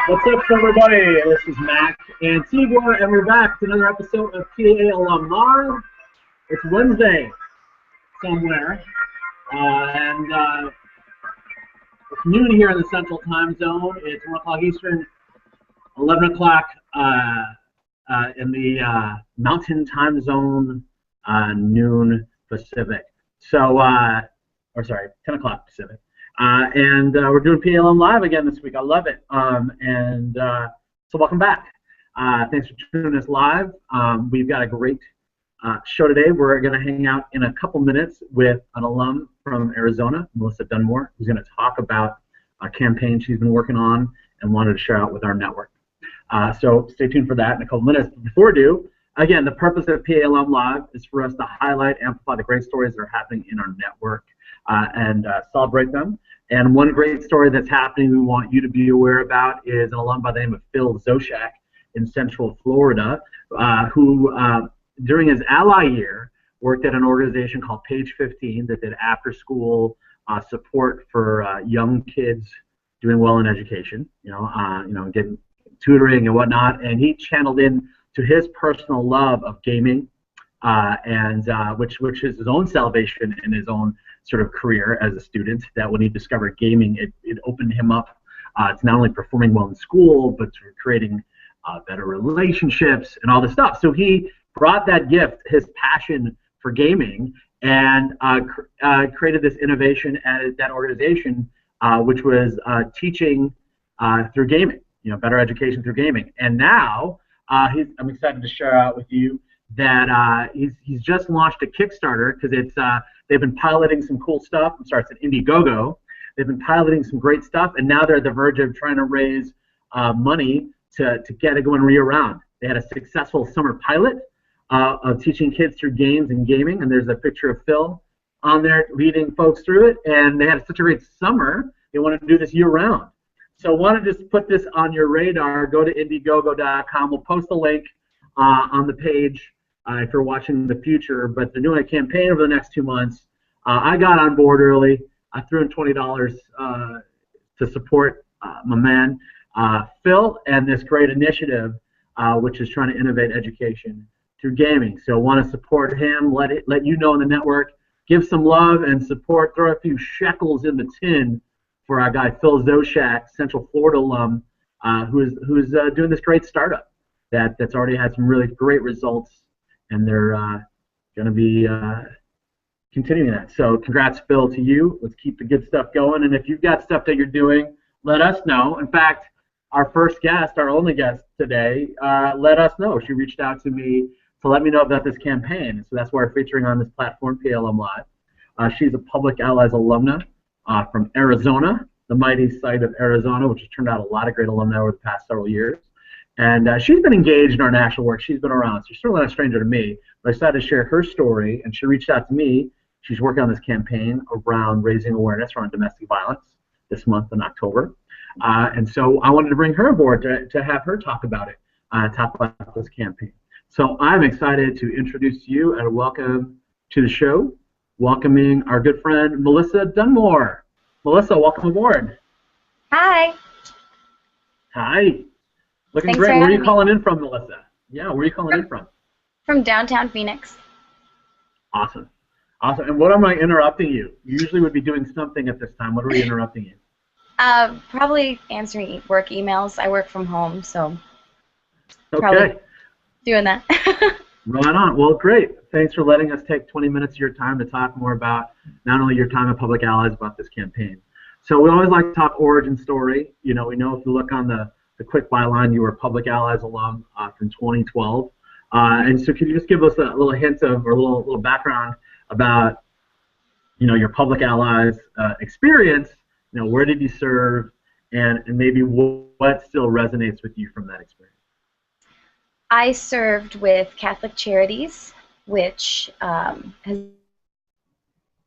What's up, everybody? This is Mac and Tibor, and we're back to another episode of PA Alum Live. It's Wednesday somewhere, and it's noon here in the Central Time Zone. It's 1 o'clock Eastern, 11 o'clock in the Mountain Time Zone, noon Pacific. So, or sorry, 10 o'clock Pacific. And we're doing PLM Live again this week. I love it. So welcome back. Thanks for tuning us live. We've got a great show today. We're going to hang out in a couple minutes with an alum from Arizona, Melissa Dunmore, who's going to talk about a campaign she's been working on and wanted to share out with our network. So stay tuned for that in a couple minutes. But before we do, again, the purpose of PLM Live is for us to highlight, amplify the great stories that are happening in our network and celebrate them. And one great story that's happening we want you to be aware about is an alum by the name of Phil Zoshak in Central Florida, who during his ally year worked at an organization called Page 15 that did after-school support for young kids doing well in education, getting tutoring and whatnot. And he channeled in to his personal love of gaming, which is his own salvation in his own sort of career as a student, that when he discovered gaming, it opened him up to not only performing well in school, but to creating better relationships and all this stuff. So he brought that gift, his passion for gaming, and created this innovation at that organization, which was teaching through gaming, better education through gaming. And now I'm excited to share out with you that he's just launched a Kickstarter, because they've been piloting some cool stuff. I'm sorry, it's an Indiegogo. They've been piloting some great stuff, and now they're at the verge of trying to raise money to get it going year-round. They had a successful summer pilot of teaching kids through games and gaming, and there's a picture of Phil on there leading folks through it, and they had such a great summer, they wanted to do this year-round. So I want to just put this on your radar. Go to Indiegogo.com. We'll post a link on the page if you're watching in the future, but they're doing a campaign over the next 2 months. I got on board early. I threw in $20 to support my man Phil and this great initiative, which is trying to innovate education through gaming. So I want to support him, let you know in the network, give some love and support, throw a few shekels in the tin for our guy Phil Zoshak, Central Florida alum, who's doing this great startup that's already had some really great results, and they're going to be continuing that. So congrats, Phil, to you. Let's keep the good stuff going, and if you've got stuff that you're doing, let us know. In fact, our first guest, our only guest today, let us know. She reached out to me to let me know about this campaign, so that's why we're featuring on this platform, PLM Live. She's a Public Allies alumna from Arizona, the mighty site of Arizona, which has turned out a lot of great alumni over the past several years. And she's been engaged in our national work. She's been around. So she's certainly not a stranger to me. But I decided to share her story, and she reached out to me. She's working on this campaign around raising awareness around domestic violence this month in October. And so I wanted to bring her aboard to have her talk about it, talk about this campaign. So I'm excited to introduce you and welcome to the show, welcoming our good friend Melissa Dunmore. Melissa, welcome aboard. Hi. Hi. Looking Thanks great. for Where are you having calling in from, Melissa? Yeah, where are you calling in from? From downtown Phoenix. Awesome. Awesome. And what am I interrupting you? You usually would be doing something at this time. What are we interrupting you? Probably answering work emails. I work from home, so Okay. probably doing that. Right on. Well, great. Thanks for letting us take 20 minutes of your time to talk more about not only your time at Public Allies, about this campaign. So we always like to talk origin story. We know if you look on the quick byline, you were a Public Allies alum from 2012. And so could you just give us a little hint of, or a little background about, your Public Allies experience? Where did you serve, and maybe what still resonates with you from that experience? I served with Catholic Charities, which has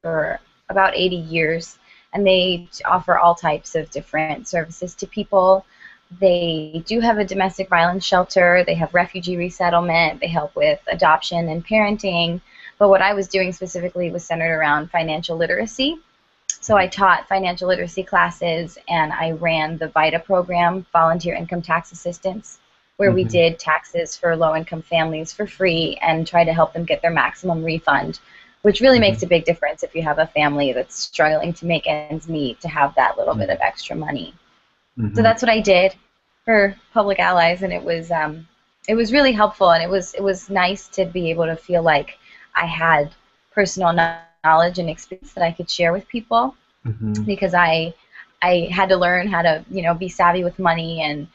for about 80 years, and they offer all types of different services to people. They do have a domestic violence shelter, they have refugee resettlement, they help with adoption and parenting, but what I was doing specifically was centered around financial literacy. So I taught financial literacy classes, and I ran the VITA program, Volunteer Income Tax Assistance, where we did taxes for low-income families for free and try to help them get their maximum refund, which really makes a big difference if you have a family that's struggling to make ends meet, to have that little bit of extra money. So that's what I did for Public Allies, and it was really helpful, and it was nice to be able to feel like I had personal knowledge and experience that I could share with people, because I had to learn how to, you know, be savvy with money and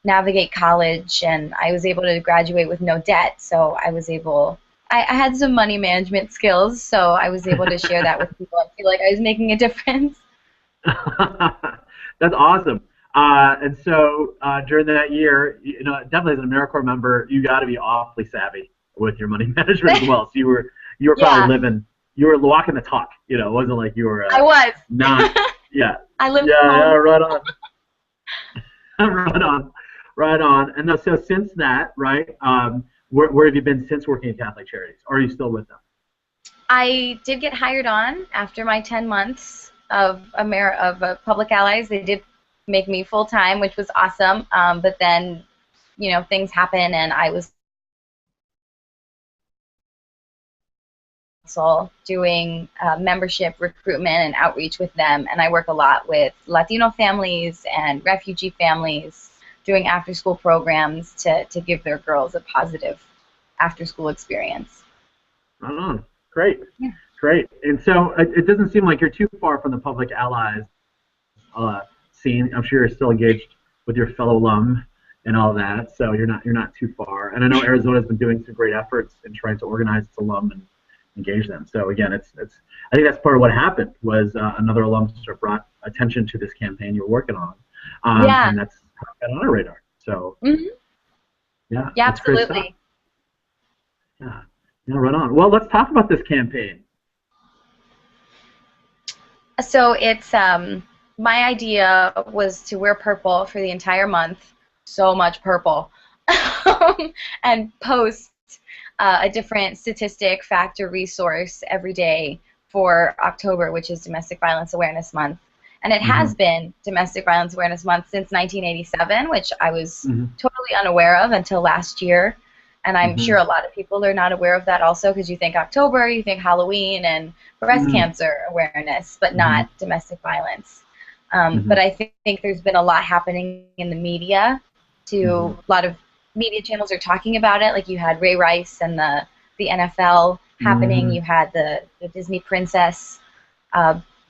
navigate college, and I was able to graduate with no debt, so I had some money management skills, so I was able to share that with people and feel like I was making a difference. That's awesome. And so during that year, you know, definitely as an AmeriCorps member, you got to be awfully savvy with your money management as well. So you were probably you were walking the talk. You know, it wasn't like you were. I was. Not. Yeah. I lived. Yeah. Right on. Right on. Right on. And so since that, right? Where have you been since working at Catholic Charities? Or are you still with them? I did get hired on after my 10 months of Public Allies. They did make me full-time, which was awesome. But then, you know, things happen, and I was doing membership recruitment and outreach with them. And I work a lot with Latino families and refugee families, doing after-school programs to give their girls a positive after-school experience. Right on. Great. Yeah. Great. And so it doesn't seem like you're too far from the Public Allies scene. I'm sure you're still engaged with your fellow alum and all that, so you're not too far. And I know Arizona's been doing some great efforts in trying to organize its alum and engage them. So again, I think that's part of what happened was another alum sort of brought attention to this campaign you were working on, and that's how it got on our radar. So yeah, absolutely. Yeah, right on. Well, let's talk about this campaign. So it's my idea was to wear purple for the entire month, so much purple, and post a different statistic, fact, or resource every day for October, which is Domestic Violence Awareness Month. And it has been Domestic Violence Awareness Month since 1987, which I was totally unaware of until last year. And I'm sure a lot of people are not aware of that also, because you think October, you think Halloween and breast cancer awareness, but not domestic violence. But I think there's been a lot happening in the media. A lot of media channels are talking about it. Like you had Ray Rice and the NFL happening. You had the Disney princess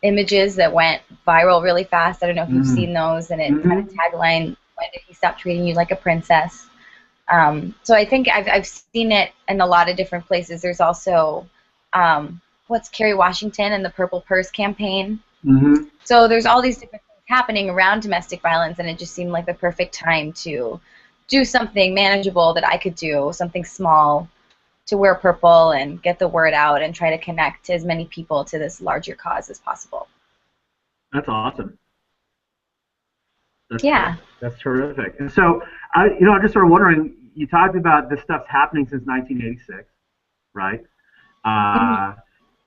images that went viral really fast. I don't know if you've seen those. And it had a tagline, "When did he stop treating you like a princess?" So I think I've seen it in a lot of different places. There's also what's Kerry Washington and the Purple Purse campaign. So there's all these different things happening around domestic violence, and it just seemed like the perfect time to do something manageable that I could do, something small, to wear purple and get the word out and try to connect as many people to this larger cause as possible. That's awesome. That's terrific. And so, I'm just sort of wondering, you talked about this stuff's happening since 1986, right?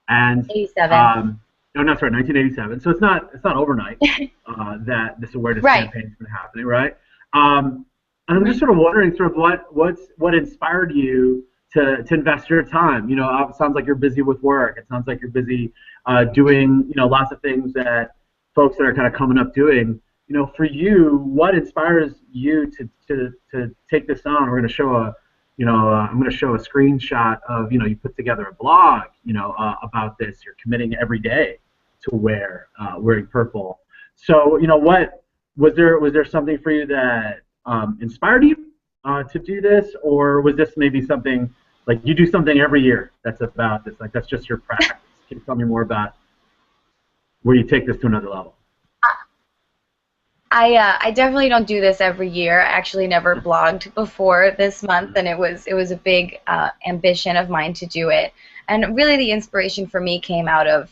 And 87. No, not sorry, 1987. So it's not overnight that this awareness campaign's been happening, right? And I'm just sort of wondering, sort of what inspired you to invest your time? You know, it sounds like you're busy with work. It sounds like you're busy doing lots of things that folks that are kind of coming up doing. You know, for you, what inspires you to take this on? We're going to show I'm going to show a screenshot of, you put together a blog, about this. You're committing every day to wearing purple. So, what was there something for you that inspired you to do this, or was this maybe something like you do something every year that's about this, like that's just your practice? Can you tell me more about where you take this to another level? I definitely don't do this every year. I actually never blogged before this month, and it was a big ambition of mine to do it. And really the inspiration for me came out of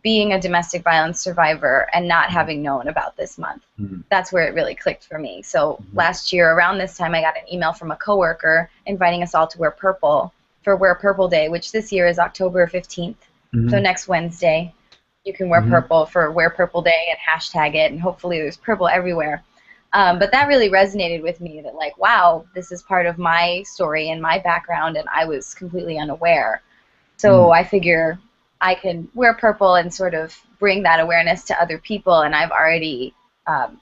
being a domestic violence survivor and not having known about this month. That's where it really clicked for me. So last year around this time I got an email from a coworker inviting us all to wear purple for Wear Purple Day, which this year is October 15th, so next Wednesday. You can wear purple for Wear Purple Day and hashtag it, and hopefully there's purple everywhere. But that really resonated with me, that like, wow, this is part of my story and my background, and I was completely unaware. So I figure I can wear purple and sort of bring that awareness to other people, and I've already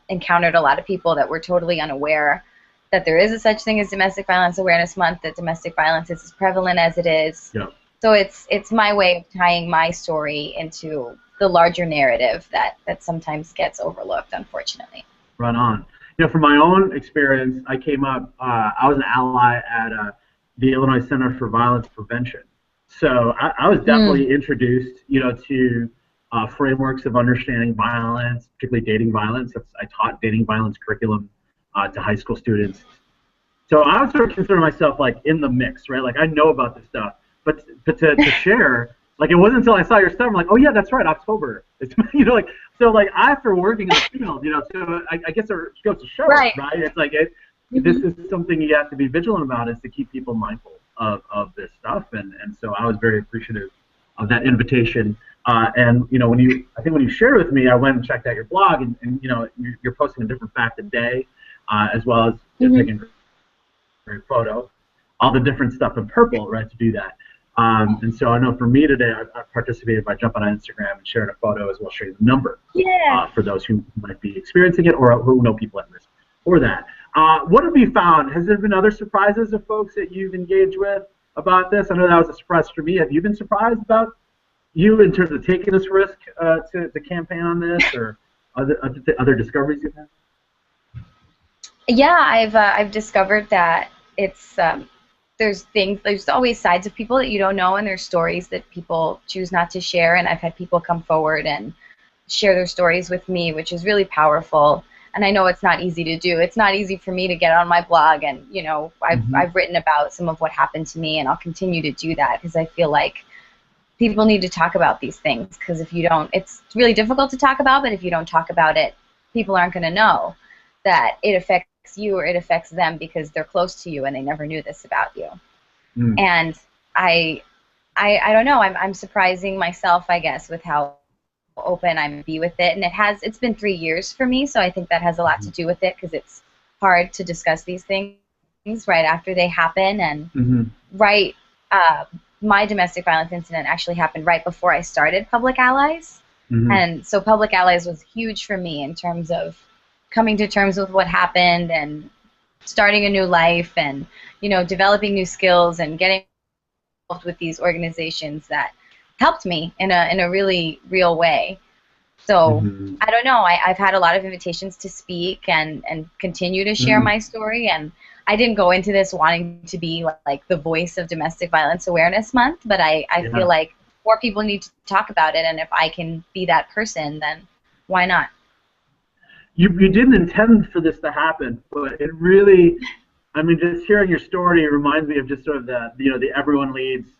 encountered a lot of people that were totally unaware that there is a such thing as Domestic Violence Awareness Month, that domestic violence is as prevalent as it is. Yeah. So it's my way of tying my story into the larger narrative that sometimes gets overlooked, unfortunately. Right on. You know, from my own experience, I came up, I was an ally at the Illinois Center for Violence Prevention. So I was definitely introduced, you know, to frameworks of understanding violence, particularly dating violence. I taught dating violence curriculum to high school students. So I would sort of consider myself like in the mix, right? Like I know about this stuff, but to share, like it wasn't until I saw your stuff, I'm like, oh yeah, that's right, October. It's, you know, like so like after working in the field, you know, so I guess it goes to show, right? It's like this is something you have to be vigilant about, is to keep people mindful of this stuff, and so I was very appreciative of that invitation. And you know, I think when you shared with me, I went and checked out your blog, and you know, you're posting a different fact a day, as well as taking a photo, all the different stuff in purple, right, to do that. And so I know for me today, I participated by jumping on Instagram and sharing a photo, as well as sharing the number for those who might be experiencing it or who know people at risk for that. What have you found? Has there been other surprises of folks that you've engaged with about this? I know that was a surprise for me. Have you been surprised about you in terms of taking this risk to campaign on this, or other discoveries you've had? Yeah, I've discovered that it's there's always sides of people that you don't know, and there's stories that people choose not to share, and I've had people come forward and share their stories with me, which is really powerful. And I know it's not easy to do. It's not easy for me to get on my blog, and you know, I've written about some of what happened to me, and I'll continue to do that because I feel like people need to talk about these things, because if you don't, it's really difficult to talk about, but if you don't talk about it, people aren't going to know that it affects you or it affects them because they're close to you and they never knew this about you. And I don't know, I'm surprising myself, I guess, with how open I be with it, and it's been 3 years for me, so I think that has a lot to do with it, because it's hard to discuss these things right after they happen. And my domestic violence incident actually happened right before I started Public Allies, and so Public Allies was huge for me in terms of coming to terms with what happened and starting a new life, and you know, developing new skills and getting involved with these organizations that helped me in a really real way. So I don't know, I've had a lot of invitations to speak and continue to share my story, and I didn't go into this wanting to be like the voice of Domestic Violence Awareness Month, but I feel like more people need to talk about it, and if I can be that person, then why not? You didn't intend for this to happen, but it really, I mean, just hearing your story reminds me of just sort of the everyone leads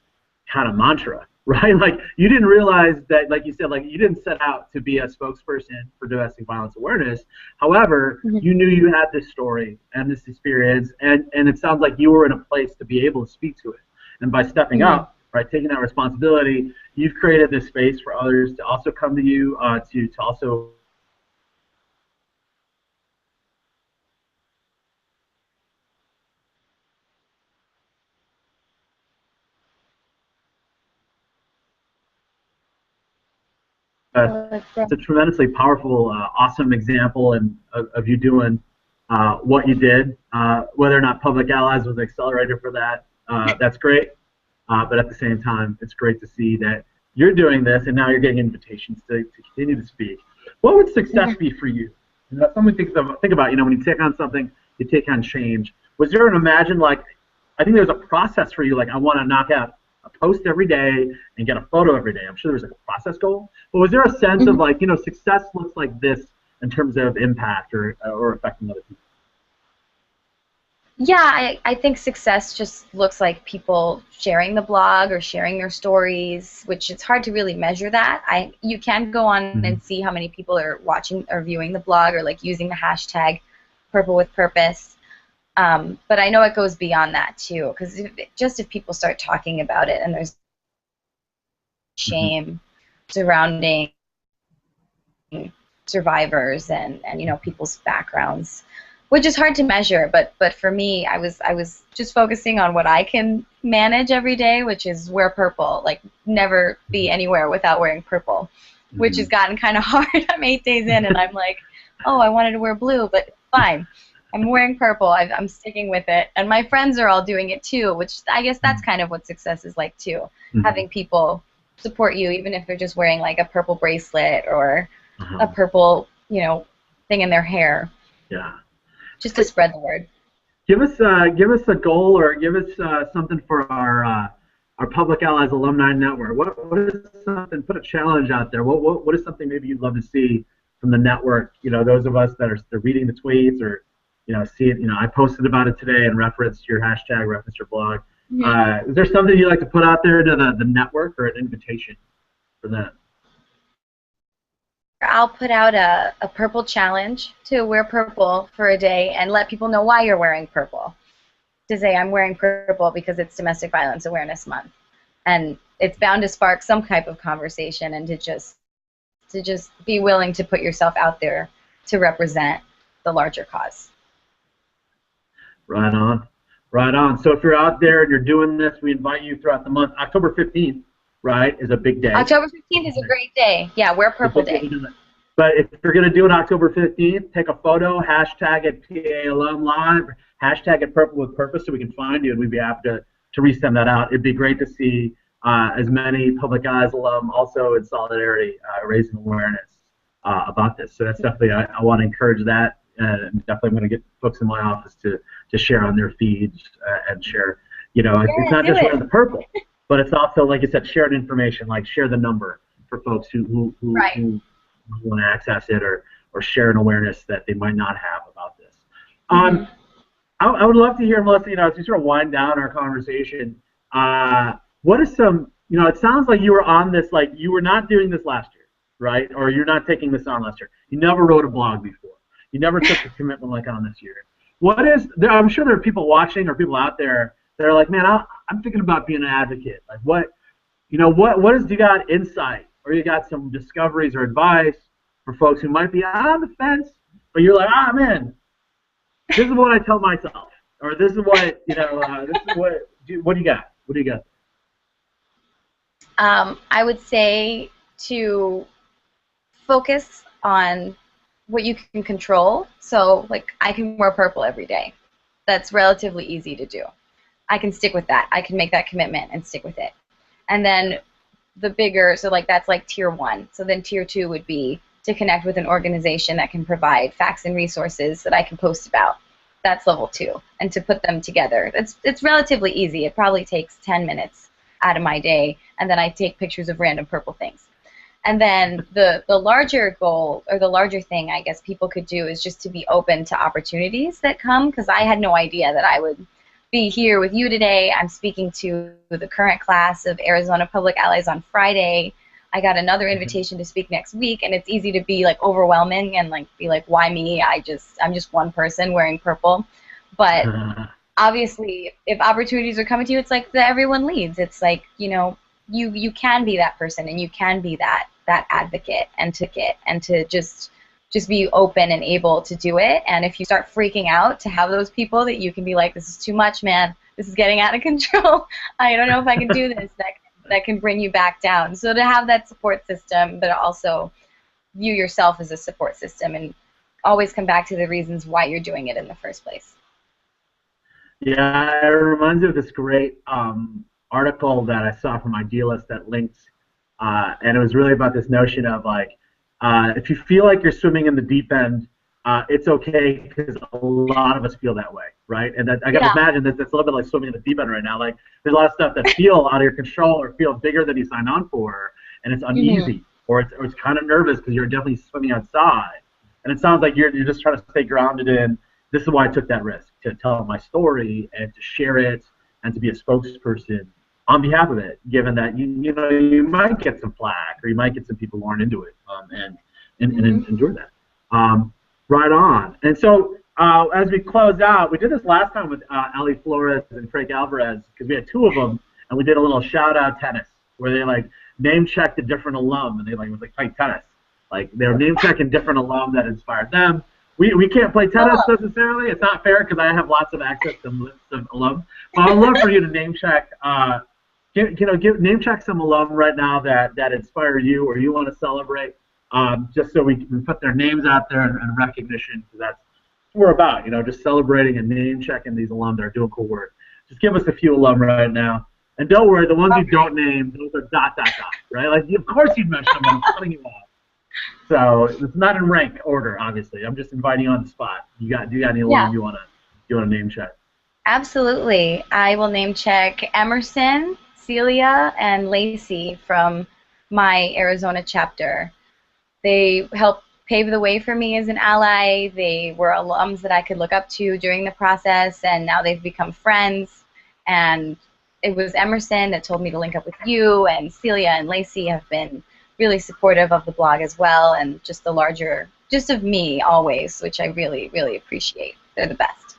kind of mantra, right? Like you didn't realize that, like you said, like you didn't set out to be a spokesperson for domestic violence awareness. However, you knew you had this story and this experience, and it sounds like you were in a place to be able to speak to it. And by stepping up, right, taking that responsibility, you've created this space for others to also come to you, to also it's a tremendously powerful, awesome example of you doing what you did. Whether or not Public Allies was an accelerator for that, that's great. But at the same time, it's great to see that you're doing this, and now you're getting invitations to continue to speak. What would success be for you? You know, someone think about, you know, when you take on something, you take on change. Was there an imagined, like, I think there's a process for you, like I want to knock out a post every day and get a photo every day. I'm sure there's like a process goal. But was there a sense of like, you know, success looks like this in terms of impact or affecting other people? Yeah, I think success just looks like people sharing the blog or sharing their stories, which it's hard to really measure that. You can go on and see how many people are watching or viewing the blog or like using the hashtag Purple with Purpose. But I know it goes beyond that too, because if people start talking about it and there's shame surrounding survivors and people's backgrounds, which is hard to measure. But for me, I was just focusing on what I can manage every day, which is wear purple, like never be anywhere without wearing purple, which has gotten kind of hard. I'm 8 days in, and I'm like, oh, I wanted to wear blue, but fine. I'm wearing purple. I'm sticking with it. And my friends are all doing it too, which I guess that's kind of what success is like too. Having people support you, even if they're just wearing like a purple bracelet or a purple, thing in their hair. Yeah. Just to spread the word. Give us a goal, or give us something for our Public Allies Alumni Network. What is something? Put a challenge out there. What is something maybe you'd love to see from the network? Those of us that are reading the tweets or see it. I posted about it today and referenced your hashtag, referenced your blog. Is there something you'd like to put out there to the network, or an invitation for that? I'll put out a purple challenge to wear purple for a day and let people know why you're wearing purple. To say I'm wearing purple because it's Domestic Violence Awareness Month, and it's bound to spark some type of conversation, and to just be willing to put yourself out there to represent the larger cause. Right on. Right on. So if you're out there and you're doing this, we invite you throughout the month. October 15th, right, is a big day. October 15th is a great day. Yeah, wear purple day. But if you're going to do it October 15th, take a photo, hashtag it PA Alum Live, hashtag it Purple with Purpose, so we can find you, and we'd be happy to resend that out. It'd be great to see as many Public Allies alum also in solidarity raising awareness about this. So that's definitely, I want to encourage that. And definitely I'm going to get folks in my office to share on their feeds and share, it's not just wearing the purple, but it's also, like you said, shared information, like share the number for folks who want to access it or share an awareness that they might not have about this. I would love to hear, Melissa, as we sort of wind down our conversation, what is some, it sounds like you were on this, like you were not doing this last year, right? Or you're not taking this on last year. You never wrote a blog before. You never took a commitment like on this year. I'm sure there are people watching or people out there that are like, man, I'm thinking about being an advocate. Like what do you got insight, or you got some discoveries or advice for folks who might be on the fence, but you're like, man, this is what I tell myself, or this is what, this is what do you got? What do you got? I would say to focus on what you can control. So, like, I can wear purple every day. That's relatively easy to do. I can stick with that. I can make that commitment and stick with it. And then the bigger, so like that's like tier 1. So then tier 2 would be to connect with an organization that can provide facts and resources that I can post about. That's level 2. And to put them together. It's relatively easy. It probably takes 10 minutes out of my day, and then I take pictures of random purple things. And then the larger goal, or the larger thing I guess people could do, is just to be open to opportunities that come, because I had no idea that I would be here with you today. I'm speaking to the current class of Arizona Public Allies on Friday. I got another invitation to speak next week, and it's easy to be like overwhelming and like be like, why me? I'm just one person wearing purple. But obviously, if opportunities are coming to you, it's like everyone leads. It's like, you can be that person, and you can be that advocate, and to just be open and able to do it. And if you start freaking out, to have those people that you can be like, this is too much, man. This is getting out of control. I don't know if I can do this. That can bring you back down. So to have that support system, but also view yourself as a support system, and always come back to the reasons why you're doing it in the first place. Yeah, it reminds me of this great article that I saw from Idealist that links, and it was really about this notion of like, if you feel like you're swimming in the deep end, it's okay, because a lot of us feel that way, right? And I got to imagine that that's a little bit like swimming in the deep end right now. Like, there's a lot of stuff that feel out of your control, or feel bigger than you signed on for, and it's uneasy, or it's kind of nervous because you're definitely swimming outside. And it sounds like you're just trying to stay grounded in, this is why I took that risk, to tell my story and to share it and to be a spokesperson on behalf of it, given that you might get some flack, or you might get some people who aren't into it, and endure that. Right on. And so as we close out, we did this last time with Ali Flores and Frank Alvarez, because we had 2 of them, and we did a little shout-out tennis, where they like name-checked a different alum, and they like was like playing tennis. Like they're name checking different alum that inspired them. We can't play tennis necessarily. It's not fair because I have lots of access to lists of alum. But I'd love for you to name check, name check some alum right now that inspire you or you want to celebrate, just so we can put their names out there and recognition. Because that's what we're about, just celebrating and name checking these alum that are doing cool work. Just give us a few alum right now. And don't worry, the ones you don't name, those are ... right? Like, of course you'd mention them, but I'm cutting you off. So it's not in rank order, obviously. I'm just inviting you on the spot. Do you got any alum you wanna name check? Absolutely. I will name check Emerson, Celia, and Lacey from my Arizona chapter. They helped pave the way for me as an ally. They were alums that I could look up to during the process, and now they've become friends. And it was Emerson that told me to link up with you, and Celia and Lacey have been really supportive of the blog as well, and just the larger, just of me always, which I really, really appreciate. They're the best.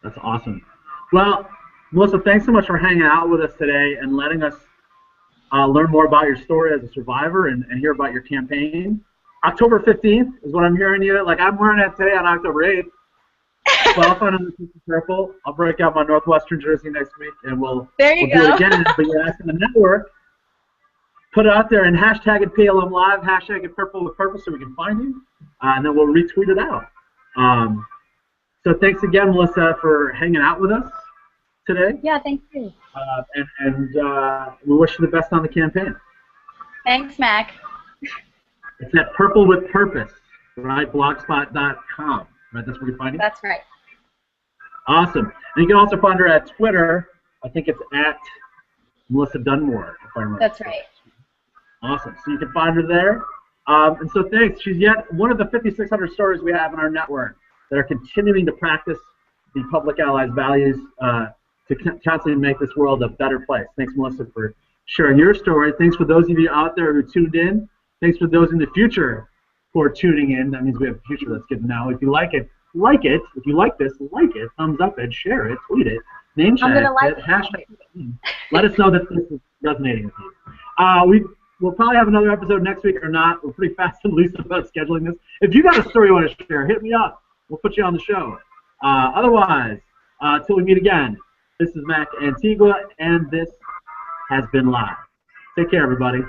That's awesome. Well, Melissa, thanks so much for hanging out with us today and letting us learn more about your story as a survivor and hear about your campaign. October 15th is what I'm hearing you. Like, I'm wearing it today on October 8th. Well, I'll find another piece of purple. I'll break out my Northwestern jersey next week, and we'll do it again. But you're asking the network. Put it out there and hashtag it PLM Live, hashtag it Purple with Purpose so we can find you, and then we'll retweet it out. So thanks again, Melissa, for hanging out with us today. Yeah, thank you. And we wish you the best on the campaign. Thanks, Mac. It's at Purple with Purpose, right? Blogspot.com, right? That's where you find it? That's right. Awesome. And you can also find her at Twitter. I think it's at Melissa Dunmore, if I remember. That's right. Awesome. So you can find her there. And so thanks. She's yet one of the 5,600 stories we have in our network that are continuing to practice the Public Allies values to constantly make this world a better place. Thanks, Melissa, for sharing your story. Thanks for those of you out there who tuned in. Thanks for those in the future who are tuning in. That means we have a future that's good now. If you like it, like it. If you like this, like it. Thumbs up it, share it, tweet it, name check it, hashtag it. Let us know that this is resonating with you. We'll probably have another episode next week or not. We're pretty fast and loose about scheduling this. If you got a story you want to share, hit me up. We'll put you on the show. Otherwise, until we meet again, this is Mac Antigua, and this has been Live. Take care, everybody.